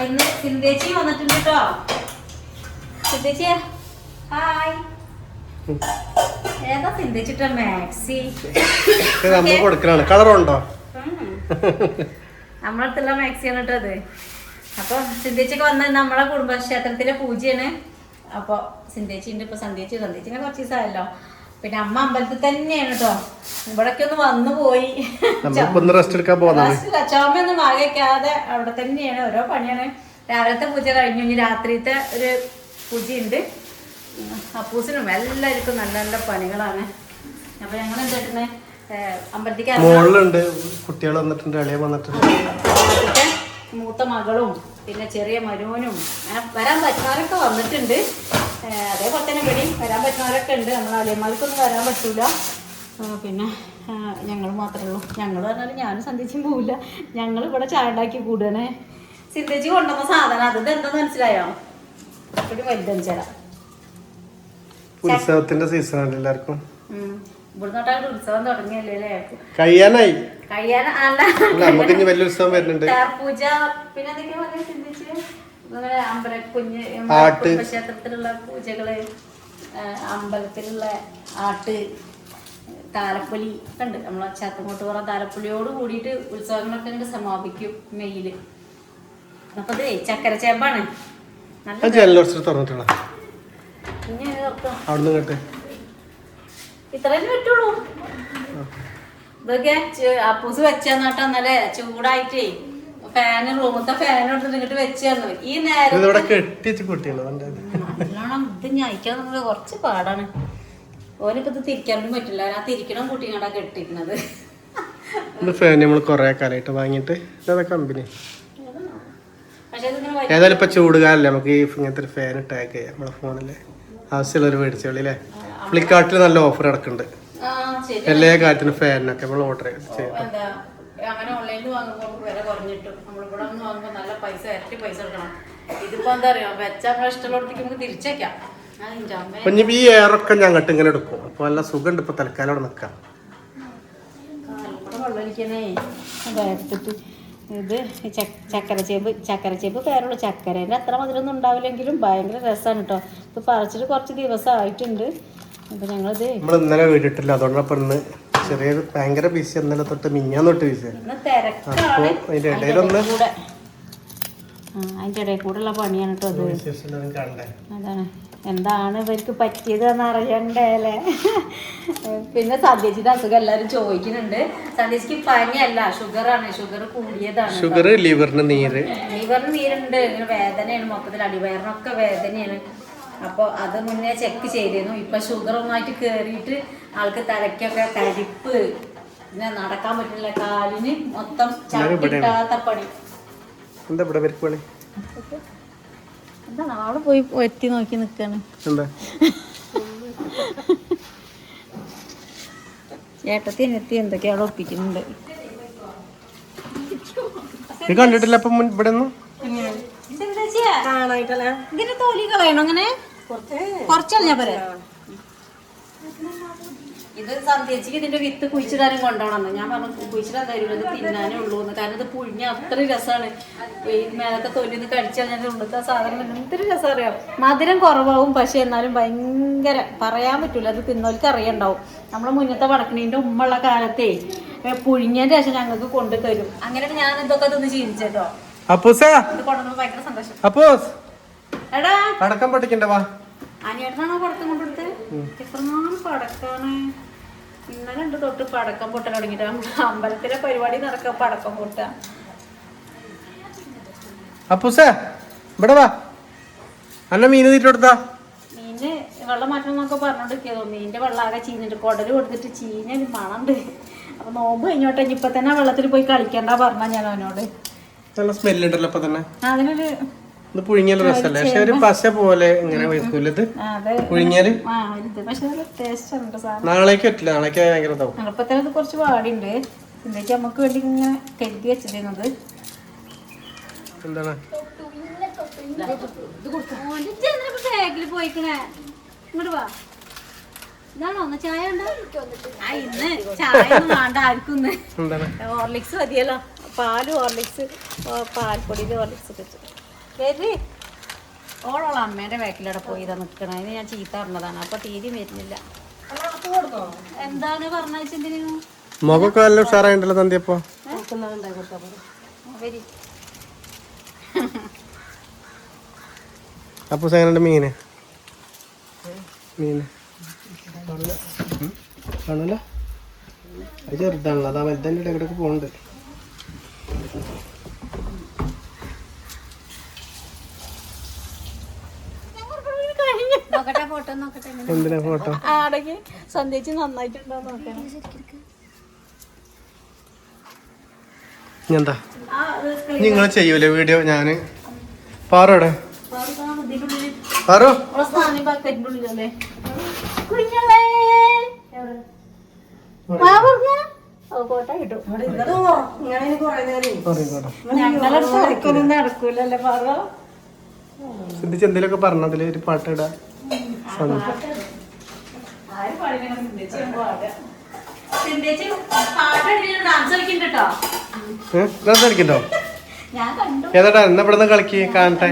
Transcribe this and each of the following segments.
അപ്പൊ ഇന്ന് സിന്ധേച്ചി വന്നിട്ടുണ്ട് കേട്ടോ. സിന്ധേച്ചി ഹായ്. ഏതാ സിന്ധേച്ചിട്ട മാക്സി കൊടുക്കലാണ്. കളറുണ്ടോ? നമ്മളെ അടുത്തുള്ള മാക്സിയാണ് കേട്ടോ അത്. അപ്പൊ സിന്ധേച്ചിക്ക് വന്ന നമ്മളെ കുടുംബക്ഷേത്രത്തിലെ പൂജയാണ്. അപ്പൊ സിന്ധേച്ചിന്റെ ഇപ്പൊ സന്ധ്യച്ചിനെ കുറച്ച് ദിവസമായല്ലോ. പിന്നെ അമ്മ അമ്പലത്തിൽ തന്നെയാണ് കേട്ടോ. ഇവിടൊക്കെ ഒന്ന് വന്നു പോയി. ചുമയൊന്നും വാങ്ങിക്കാതെ അവിടെ തന്നെയാണ്. ഓരോ പണിയാണ്. രാവിലത്തെ പൂജ കഴിഞ്ഞു. ഇനി രാത്രിത്തെ ഒരു പൂജയുണ്ട്. അപ്പൂസിനും എല്ലാവർക്കും നല്ല നല്ല പണികളാണ്. അപ്പൊ ഞങ്ങൾ എന്താ അമ്പലത്തിലേക്ക് കുട്ടികൾ വന്നിട്ടുണ്ട്, ഇളയ വന്നിട്ടുണ്ട്. മൂത്ത മകളും പിന്നെ ചെറിയ മരുവനും വരാൻ പറ്റുന്നവരൊക്കെ വന്നിട്ടുണ്ട്. അതേപോലെ തന്നെ ഇവിടെ വരാൻ പറ്റുന്നവരൊക്കെ ഉണ്ട്. നമ്മൾ അളിയന്മാർക്കൊന്നും വരാൻ പറ്റൂല. പിന്നെ ഞങ്ങൾ മാത്രമേ ഉള്ളൂ. ഞങ്ങൾ പറഞ്ഞാൽ ഞാനും സന്ധ്യച്ചും പോവില്ല. ഞങ്ങൾ ഇവിടെ ചായ ഉണ്ടാക്കി കൂടുകയാണ്. സിന്ധേച്ചി കൊണ്ടുവന്ന സാധനം അത് എന്താന്ന് മനസ്സിലായോ? ഒരു വലുതഞ്ചര ഉത്സവത്തിന്റെ സീസണാണ് എല്ലാവർക്കും. ഇവിടുന്നോട്ടാണ് ഉത്സവം തുടങ്ങിയല്ലേ? കഴിയാനായി. നമുക്ക് വലിയ ഉത്സവം വരുന്നുണ്ട്. പൂജ പിന്നെ എന്തൊക്കെയാ പറയാ ചിന്തിച്ച് ക്ഷേത്രത്തിലുള്ള പൂജകള്, അമ്പലത്തിലുള്ള ആട്ട്, താലപ്പൊലി ഒക്കെ ഉണ്ട്. നമ്മളെ ചാത്തങ്ങോട്ട് പറ താലപ്പൊലിയോട് കൂടിയിട്ട് ഉത്സവങ്ങളൊക്കെ ഇങ്ങോട്ട് സമാപിക്കും മെയ്യില്. അപ്പൊ ഇത് ചക്കര ചേമ്പാണ്. ഇത്രയും പറ്റുള്ളൂ. ഇതൊക്കെ അപ്പൂസ് വെച്ചാട്ടോ. നല്ല ചൂടായിട്ടേ ഫാന് റൂമത്തെ ഫാൻ എടുത്തിട്ട് ഇങ്ങോട്ട് വെച്ചു. ഈ നേരം നല്ലോണം ഇത് ഞയിക്കാൻ നമ്മള് കുറച്ച് പാടാണ്. ഓനിപ്പോ ഇത് തിരിക്കാനൊന്നും പറ്റില്ല. ആ തിരിക്കണം കൂട്ടിങ്ങാണ്ടാ കെട്ടിരിക്കണത്. കമ്പനി ഏതായാലും ഇപ്പൊ ചൂടുകാലല്ലേ, നമുക്ക് ഇങ്ങനത്തെ ഫാൻ ടാഗ് ചെയ്യാം നമ്മളെ ഫോണില്. ആവശ്യമുള്ളവർ മേടിച്ചോളി അല്ലേ. ഫ്ലിപ്കാർട്ടിൽ നല്ല ഓഫർ കിടക്കുന്നുണ്ട്. എല്ലാ കാര്യത്തിനും ഫാനിനൊക്കെ നമ്മൾ ഓർഡർ ചെയ്യാം. അങ്ങനെ ഓൺലൈനിൽ വാങ്ങുമ്പോൾ വില കുറഞ്ഞിട്ടും നമ്മളിവിടെ നിന്ന് വാങ്ങുമ്പോൾ നല്ല പൈസ ഇരട്ടി പൈസ കൊടുക്കണം. ഇതിപ്പോ എന്താ പറയാ, വെച്ചാൽ നമ്മളെ ഇഷ്ടമുള്ളടത്തേക്ക് നമുക്ക് തിരിച്ചേക്കാം. ഈ എയറൊക്കെ ഞങ്ങട്ട് ഇങ്ങനെ എടുക്കും. അപ്പൊ നല്ല സുഖമുണ്ട്. ഇപ്പൊ തൽക്കാലം അവിടെ നിൽക്കാം. വെള്ളമൊഴിക്കണേ എടുത്തിട്ട് ഇത് ചക്കരച്ചേമ്പ് പേരുള്ളൂ. ചക്കരേൻ്റെ അത്ര മധുരമൊന്നും ഉണ്ടാവില്ലെങ്കിലും ഭയങ്കര രസമാണ് കേട്ടോ. ഇത് പറിച്ചിട്ട് കുറച്ച് ദിവസമായിട്ടുണ്ട്. അപ്പൊ ഞങ്ങളിത് ഇന്നലെ വീട്ടിട്ടില്ല. അതുകൊണ്ടപ്പം ഇന്ന് ചെറിയ ഭയങ്കര ബിസി. ഇന്നലെ തൊട്ട് മിഞ്ഞാൻ തൊട്ട് ബിസി. അതിന്റെ ഇടയിൽ കൂടെ ഉള്ള പണിയാണ് കേട്ടോ അത്. അതാണ് എന്താണ് ഇവർക്ക് പറ്റിയതെന്ന് അറിയണ്ടേ അല്ലേ. പിന്നെ സന്ധ്യച്ചിന്റെ അസുഖം എല്ലാരും ചോദിക്കുന്നുണ്ട്. സന്ധ്യച്ചിക്ക് പനിയല്ല, ഷുഗറാണ്. ഷുഗർ കൂടിയതാണ്. ഷുഗർ ലിവറിന് നീരുണ്ട്. ഇങ്ങനെ വേദനയാണ്. മൊത്തത്തിൽ അടിവയറിനൊക്കെ വേദനയാണ്. അപ്പോൾ അത് മുന്നേ ചെക്ക് ചെയ്തിരുന്നു. ഇപ്പൊ ഷുഗർ ഒന്നായിട്ട് കയറിയിട്ട് ആൾക്ക് തലയ്ക്കൊക്കെ തരിപ്പ്, പിന്നെ നടക്കാൻ പറ്റില്ല. കാലിന് മൊത്തം ചവിട്ടിട്ടാത്ത പണി. എന്താണ് അവള് പോയി എത്തി നോക്കി നിക്കാണ്. ഏട്ടത്തി എത്തി എന്തൊക്കെയാ അവിടെ ഒപ്പിക്കുന്നുണ്ട്. കണ്ടിട്ടില്ല ഇതിന്റെ തോലി കളയണോ? അങ്ങനെ കുറച്ചാണ് ഞാൻ പറയാം. ഇത് സന്ധ്യച്ചിക്ക് ഇതിന്റെ വിത്ത് കുഴിച്ചിടാനും കൊണ്ടുപോകണം. ഞാൻ പറഞ്ഞു കുഴിച്ചിടാൻ തരുമോ, ഇത് തിന്നാനേ ഉള്ളൂ എന്ന്. കാരണം ഇത് പുഴിഞ്ഞ അത്രയും രസമാണ്. ഈ മേലത്തെ തൊലിന്ന് കടിച്ചാൽ ഞാൻ ഉള്ളത്തെ സാധനം എന്തൊരു രസം അറിയാം. മധുരം കുറവാകും, പക്ഷെ എന്നാലും ഭയങ്കര പറയാൻ പറ്റൂല. അത് തിന്നോൽക്ക് അറിയണ്ടാവും. നമ്മളെ മുന്നത്തെ വടക്കണീന്റെ ഉമ്മുള്ള കാലത്തെ പുഴിഞ്ഞതിന്റെ ശേഷം ഞങ്ങൾക്ക് കൊണ്ടു തരും. അങ്ങനെ ഞാൻ ഇതൊക്കെ തിന്ന് ശീലിച്ചോ. ഇത് കൊണ്ടുവന്നപ്പോ ഭയങ്കര സന്തോഷം. എടാ പടക്കം പൊട്ടിക്കണ്ടേ? വാ, അനിയേട്ടനാണോ പടക്കം കൊണ്ടെടുത്ത്? എത്രനാണ് പടക്കാണ്. ഇന്നലെ ഉണ്ട് തൊട്ട് പടക്കം പൊട്ടൽ തുടങ്ങിട്ട്. അമ്പലത്തിലെ പരിപാടി നടക്കാം പടക്കം പൊട്ട. മീന് വെള്ളം മാറ്റണം എന്നൊക്കെ പറഞ്ഞോണ്ടിരിക്കോ. മീനിന്റെ വെള്ളം ആകെ ചീഞ്ഞിട്ട് കുടല് കൊടുത്തിട്ട് ചീഞ്ഞൊരു മണുണ്ട്. അപ്പൊ നോമ്പ് കഴിഞ്ഞോട്ടെ. ഇപ്പൊ തന്നെ വെള്ളത്തിൽ പോയി കളിക്കണ്ട പറഞ്ഞ ഞാൻ അവനോട്. അതിനൊരു പുഴുങ്ങിയാലും രസമല്ലേ. പക്ഷെ ഒരു പശ പോലെ ഇങ്ങനെ വെക്കൂലത് പുഴുങ്ങിയാല്. നാളേക്ക് പറ്റില്ല. നാളേക്ക് ഭയങ്കര എളുപ്പത്തിനത് കുറച്ച് പാടിണ്ട്. എന്നിട്ട് നമുക്ക് വേണ്ടി ഇങ്ങനെ കരുതി വെച്ചിരുന്നത്. എന്താണ് ബാഗിൽ പോയിക്കണേ. ഇങ്ങോട്ട് വാ. ഇതാണോ ഒന്ന് ചായ ഉണ്ടോ? ഇന്ന് ചായ ഒന്നും വേണ്ട ആർക്കും. ഹോർലിക്സ് മതിയല്ലോ. പാല് ഹോർലിക്സ്, പാൽപ്പൊടിയിൽ ഹോർലിക്സ് വെച്ചു. വരി ഓളോള അമ്മേൻ്റെ ബാക്കിലൂടെ പോയി ഇതാ നിൽക്കണം. അതിന് ഞാൻ ചീത്ത പറഞ്ഞതാണ്. അപ്പോൾ തീരെ വരുന്നില്ല. എന്താണ് പറഞ്ഞതിന് മുഖമൊക്കെ നല്ല ഉഷാറായിട്ടല്ലോ തന്തിയപ്പോ. വരി അപ്പൊ സേനന്റെ മീന് കാണൂല. അത് ചെറുതാണല്ലോ, അതാ വലുതന്നെ ഇടയ്ക്കിടയ്ക്ക് പോകണ്ട്. നോക്കട്ടെ ഫോട്ടോ നോക്കട്ടെ. എന്തിനാ ഫോട്ടോ? ആടക്ക് സന്ധ്യച്ച് നന്നായിട്ടുണ്ടോ നോക്കണം. എന്താ നിങ്ങൾ ചെയ്യൂലേ വീഡിയോ? ഞാന് പാറോടെ പാറോ നടക്കൂലല്ലേ പാറോ. ശ്രദ്ധിച്ച് എന്തെങ്കിലുമൊക്കെ പറഞ്ഞതില് ഒരു പാട്ടിടാ. കളിക്കണ്ടോ? ഏതാടാ എന്നാ ഇവിടെ നിന്ന് കളിക്ക് കാണട്ടെ.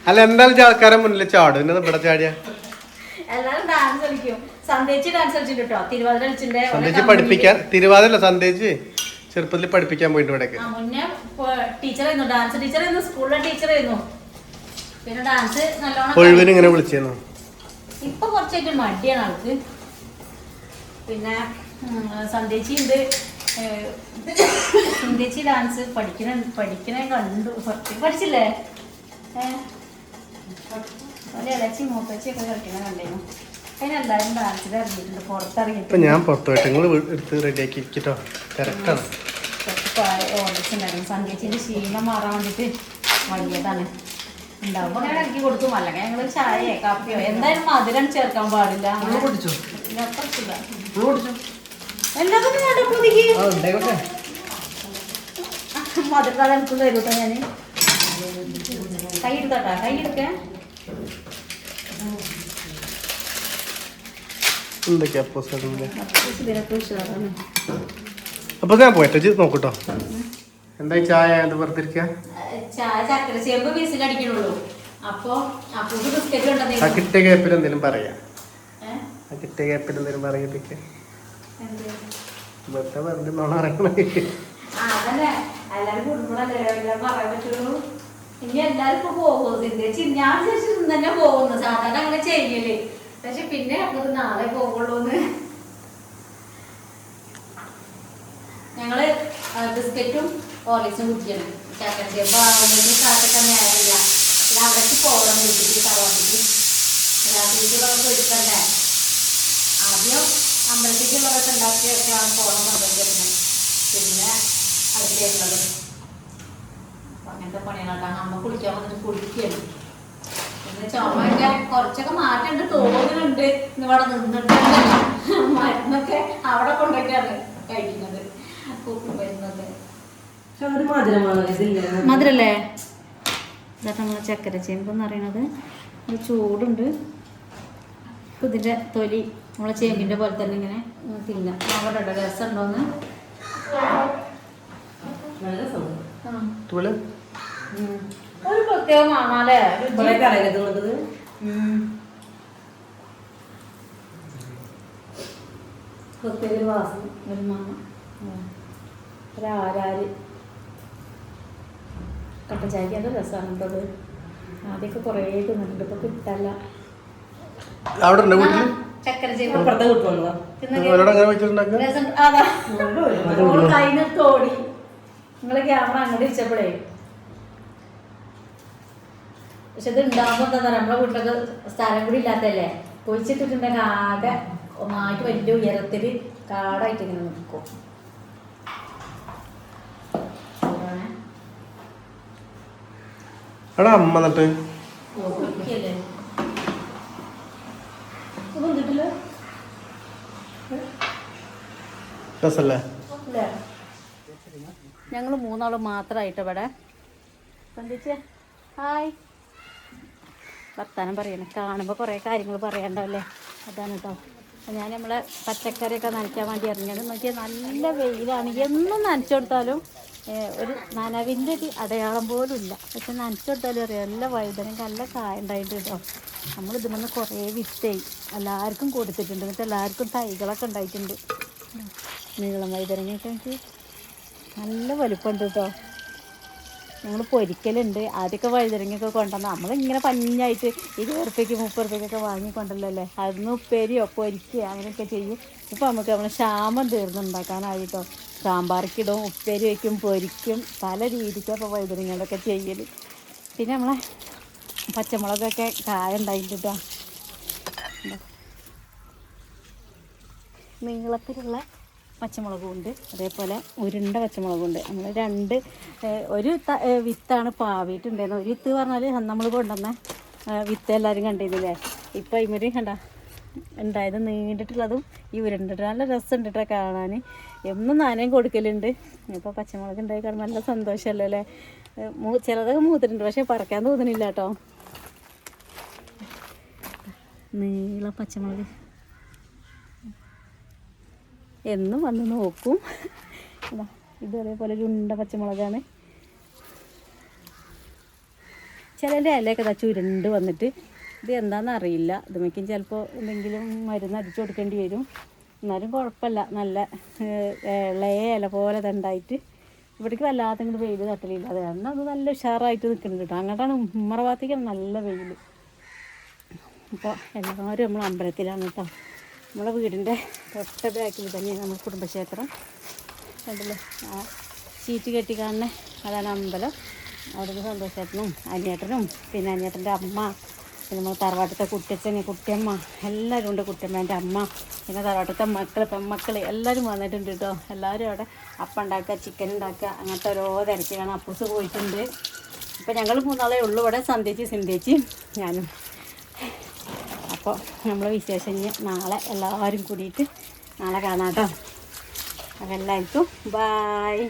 അല്ല എന്തായാലും ആൾക്കാരെ മുന്നിൽ ചാടും. എന്നെ ഇവിടെ ചാടിയ സന്ധ്യച്ച് പഠിപ്പിക്കാൻ. തിരുവാതിരല്ല, സന്ധ്യച്ച് ചെറുപ്പത്തിൽ പഠിപ്പിക്കാൻ പോയിട്ട് ഇവിടേക്ക്. ഒഴിവിന് ഇങ്ങനെ വിളിച്ചിരുന്നു. ഇപ്പൊ കുറച്ചായിട്ട് മടിയാണ് ആൾക്ക്. പിന്നെ സന്ധ്യച്ചിണ്ട്. സന്ധ്യച്ചി ഡാൻസ് പഠിക്കണ കണ്ടു. പഠിച്ചില്ലേ? ഇളച്ചി മൂത്തച്ചിയൊക്കെ കളിക്കണ കണ്ടേനു. അതിനെല്ലാരും ഡാൻസിൽ ഇറങ്ങിയിട്ടുണ്ട്. പുറത്തിറങ്ങിയിട്ട് ഞാൻ പുറത്തു പോയിട്ട് നിങ്ങൾ എടുത്ത് റെഡിയാക്കി ഇരിക്കട്ടോ. തിരക്കാണ്. കുറച്ച് ഓർഡേഴ്സ് ഉണ്ടായിരുന്നു. സന്ധ്യച്ചിന്റെ ക്ഷീണം മാറാൻ വേണ്ടിട്ട് വലിയതാണ്. ഉണ്ടാവുമ്പോ അങ്ങനെ ഇറക്കി കൊടുക്കും. അല്ലെങ്കിൽ ഞങ്ങൾ ചായയോ കാപ്പിയോ എന്തായാലും മധുരം ചേർക്കാൻ പാടില്ല. മധുരം എനിക്ക് തരൂട്ടോ. ഞാന് കൈ എടുത്തോട്ടാ. കൈ എടുക്ക. എന്തൊക്കെയാ അപ്പൊ ഞാൻ പോയിട്ട് നോക്കൂട്ടോ. എന്താ ചായ വെറുതെ ഇരിക്ക? ചായ ചക്കര ചേമ്പ് വീസിലടിക്കണുള്ളൂ. അപ്പൊ ബിസ്ക്കറ്റ് ഉണ്ടെന്നേ. ആ കിട്ടിയ ഗ്യാപ്പിൽ എന്തെങ്കിലും പറയാ. കിട്ടിയ ഗ്യാപ്പിൽ എന്തെങ്കിലും പറയിപ്പിക്ക. വെറുതെ വെറുതെ നോണ അറിയണേ. അതല്ലേ എല്ലാരും കുടുംബങ്ങളല്ലേ എല്ലാം പറയാൻ പറ്റുള്ളൂ. ഇനി എല്ലാരും ഇപ്പൊ പോകും. ഞാൻ ശേഷം തന്നെ പോകുന്നു. സാധാരണ അങ്ങനെ ചെയ്യല്. പക്ഷെ പിന്നെ നമുക്ക് നാളെ പോകുള്ളൂന്ന്. ഞങ്ങള് ബിസ്ക്കറ്റും ഹോർലിക്സും കുടിക്കണം. ചക്കര ചേമ്പ് ആകുമ്പോഴേക്കും കാറ്റൊക്കെ നേരില്ല. അവിടേക്ക് പോകണം. വീട്ടിലേക്ക് തറവാട്ടിക്ക് രാത്രിക്കുള്ളതൊക്കെ ഒരുക്കണ്ടേ. ആദ്യം അമ്പലത്തേക്കുള്ളതൊക്കെ ഉണ്ടാക്കിയൊക്കെയാണ് പോകണം നിർബന്ധിക്കുന്നത്. പിന്നെ അടുത്തേക്കുള്ളത് അങ്ങനത്തെ പണികളാണ്. അമ്മ കുളിക്കാൻ വന്നിട്ട് കുളിക്കുകയാണ്. പിന്നെ ചുമയൊക്കെ കുറച്ചൊക്കെ മാറ്റമുണ്ട് തോന്നുന്നുണ്ട്. ഇവിടെ നിന്നിട്ടുണ്ടല്ലോ. മരുന്നൊക്കെ അവിടെ കൊണ്ടൊക്കെയാണ് കഴിക്കുന്നത്. മരുന്നൊക്കെ മധുരല്ലേ? ഇതാ നമ്മളെ ചക്കര ചേമ്പെന്ന് പറയണത്. ഇത് ചൂടുണ്ട്. ഇപ്പം ഇതിൻ്റെ തൊലി നമ്മളെ ചേമ്പിൻ്റെ പോലെ തന്നെ ഇങ്ങനെ തിന്നാം. അവിടെ രസമുണ്ടോന്ന് ഒരു പ്രത്യേക മാണാലേ. പ്രത്യേക വാസന ഒരു മാങ്ങ. ഒരാരാര് കട്ടച്ചാക്കി അത് രസമാണ് കേട്ടത്. ആദ്യമൊക്കെ കുറേ തിന്നിട്ടുണ്ട്. ഇപ്പൊ കിട്ടല്ല. ചക്കര ചേമ്പ് തോടി. നിങ്ങള് ക്യാമറ അങ്ങോട്ട് ഇരിച്ചപ്പോഴേ. പക്ഷെ ഇത് ഉണ്ടാകുമ്പോ എന്താ പറയാ, നമ്മളെ വീട്ടിലൊക്കെ സ്ഥലം കൂടി ഇല്ലാത്തല്ലേ. പൊഴിച്ചിട്ടിട്ടുണ്ടെങ്കിൽ ആകെ ഒന്നായിട്ട് വലിയ ഉയരത്തില് കാടായിട്ട് ഇങ്ങനെ നിൽക്കും. അമ്മ എന്നിട്ട് ഞങ്ങൾ മൂന്നാള് മാത്രമായിട്ട് ഇവിടെ സന്ധിച്ചേ. ഹായ്. വർത്താനം പറയണേ. കാണുമ്പോൾ കുറേ കാര്യങ്ങൾ പറയാണ്ടാവല്ലേ. അതാണ് കേട്ടോ. ഞാൻ നമ്മളെ പച്ചക്കറിയൊക്കെ നനയ്ക്കാൻ വേണ്ടി ഇറങ്ങിയത്. നോക്കിയാൽ നല്ല വെയിലാണ്. എന്നും നനച്ചു കൊടുത്താലും ഒരു നനവിൻ്റെ ഒരു അടയാളം പോലും ഇല്ല. പക്ഷെ നനച്ചെടുത്താലും അറിയാം നല്ല വഴുതനങ്ങ നല്ല കായ ഉണ്ടായിട്ട് കേട്ടോ. നമ്മൾ ഇതിൽ കുറേ വിത്തയി എല്ലാവർക്കും കൊടുത്തിട്ടുണ്ട്. എന്നിട്ട് എല്ലാവർക്കും തൈകളൊക്കെ ഉണ്ടായിട്ടുണ്ട്. നീളം വഴുതനങ്ങയൊക്കെ എനിക്ക് നല്ല വലുപ്പമുണ്ട് കേട്ടോ. ഞങ്ങൾ പൊരിക്കലുണ്ട്. ആദ്യമൊക്കെ വഴുതനങ്ങയൊക്കെ കൊണ്ടുവന്നാൽ നമ്മളിങ്ങനെ പഞ്ഞായിട്ട് 20 ഉറുപ്പ്യക്ക് 30 ഉറുപ്പ്യക്കൊക്കെ വാങ്ങിക്കൊണ്ടല്ലേ. അതിന് ഉപ്പേരിയോ പൊരിക്കുക അങ്ങനെയൊക്കെ ചെയ്യും. ഇപ്പോൾ നമുക്ക് നമ്മൾ ക്ഷാമം തീർന്നുണ്ടാക്കാനായി കേട്ടോ. സാമ്പാർക്കിടും, ഉപ്പേരി വയ്ക്കും, പൊരിക്കും, പല രീതിക്കും അപ്പോൾ വഴുതനങ്ങളൊക്കെ ചെയ്യൽ. പിന്നെ നമ്മളെ പച്ചമുളകൊക്കെ കായ ഉണ്ടായിട്ട് കേട്ടോ. നീളത്തിലുള്ള പച്ചമുളകും ഉണ്ട്, അതേപോലെ ഉരുണ്ട പച്ചമുളകും ഉണ്ട്. നമ്മൾ ഒരു വിത്താണ് പാവിയിട്ടുണ്ടായിരുന്നത്. ഒരു വിത്ത് പറഞ്ഞാൽ നമ്മൾ കൊണ്ടുവന്ന വിത്ത് എല്ലാവരും കണ്ടിരുന്നില്ലേ. ഇപ്പം ഇവര് കണ്ട ഉണ്ടായത് നീണ്ടിട്ടുള്ളതും ഈ ഉരുണ്ടിട്ട് നല്ല രസമുണ്ട് കേട്ടോ കാണാൻ. എന്നും നാനയും കൊടുക്കലുണ്ട്. ഇപ്പോൾ പച്ചമുളക് ഉണ്ടായി കാണുമ്പോൾ നല്ല സന്തോഷമല്ലോ അല്ലേ. ചിലതൊക്കെ മൂത്തിട്ടുണ്ട്, പക്ഷേ പറിക്കാൻ തോന്നുന്നില്ല കേട്ടോ. നീളം പച്ചമുളക് എന്നും വന്ന് നോക്കും. ഇത് അതേപോലെ ഒരു ഉണ്ട പച്ചമുളകാണ്. ചിലൻ്റെ ഇലയൊക്കെ ചുരുണ്ട് വന്നിട്ട് ഇത് എന്താണെന്ന് അറിയില്ല. ഇതുമേക്കും ചിലപ്പോൾ എന്തെങ്കിലും മരുന്ന് അടിച്ചു കൊടുക്കേണ്ടി വരും. എന്നാലും കുഴപ്പമില്ല. നല്ല ഇളയ ഇല പോലെ ഉണ്ടായിട്ട് ഇവിടേക്ക് വല്ലാത്ത ഇങ്ങോട്ട് വെയിൽ തട്ടലില്ല. അത് കാരണം അത് നല്ല ഉഷാറായിട്ട് നിൽക്കുന്നുണ്ട് കേട്ടോ. അങ്ങോട്ടാണ് ഉമ്മറ ഭാഗത്തേക്കാണ് നല്ല വെയിൽ. അപ്പോൾ എല്ലാവരും നമ്മൾ അമ്പലത്തിലാണ് കേട്ടോ. നമ്മളെ വീടിൻ്റെ തൊട്ട ബാക്കിൽ തന്നെയാണ് നമ്മുടെ കുടുംബക്ഷേത്രം. കണ്ടില്ലേ, ആ ഷീറ്റ് കെട്ടി കാണുന്ന അതാണ് അമ്പലം. അവിടുന്ന് സന്തോഷേട്ടനും അനിയേട്ടനും പിന്നെ അനിയേട്ടൻ്റെ അമ്മ, പിന്നെ നമ്മൾ തറവാട്ടത്തെ കുട്ടിയച്ഛന്, കുട്ടിയമ്മ എല്ലാവരും ഉണ്ട്. കുട്ടിയമ്മേൻ്റെ അമ്മ, പിന്നെ തറവാട്ടത്തെ മക്കൾ, പെൺമക്കൾ എല്ലാവരും വന്നിട്ടുണ്ട് കേട്ടോ. എല്ലാവരും അവിടെ അപ്പം ഉണ്ടാക്കുക, ചിക്കൻ ഉണ്ടാക്കുക, അങ്ങനത്തെ ഓരോ തിരക്കിലാണ്. അപ്പൂസ് പോയിട്ടുണ്ട്. ഇപ്പം ഞങ്ങൾ 3 ആളേ ഉള്ളൂ ഇവിടെ, സന്ധ്യച്ചി, സിന്ധ്യച്ചി, ഞാനും. അപ്പോൾ നമ്മൾ വിശേഷം നാളെ എല്ലാവരും കൂടിയിട്ട് നാളെ കാണാം കേട്ടോ. അപ്പോൾ എല്ലാവർക്കും ബായ്.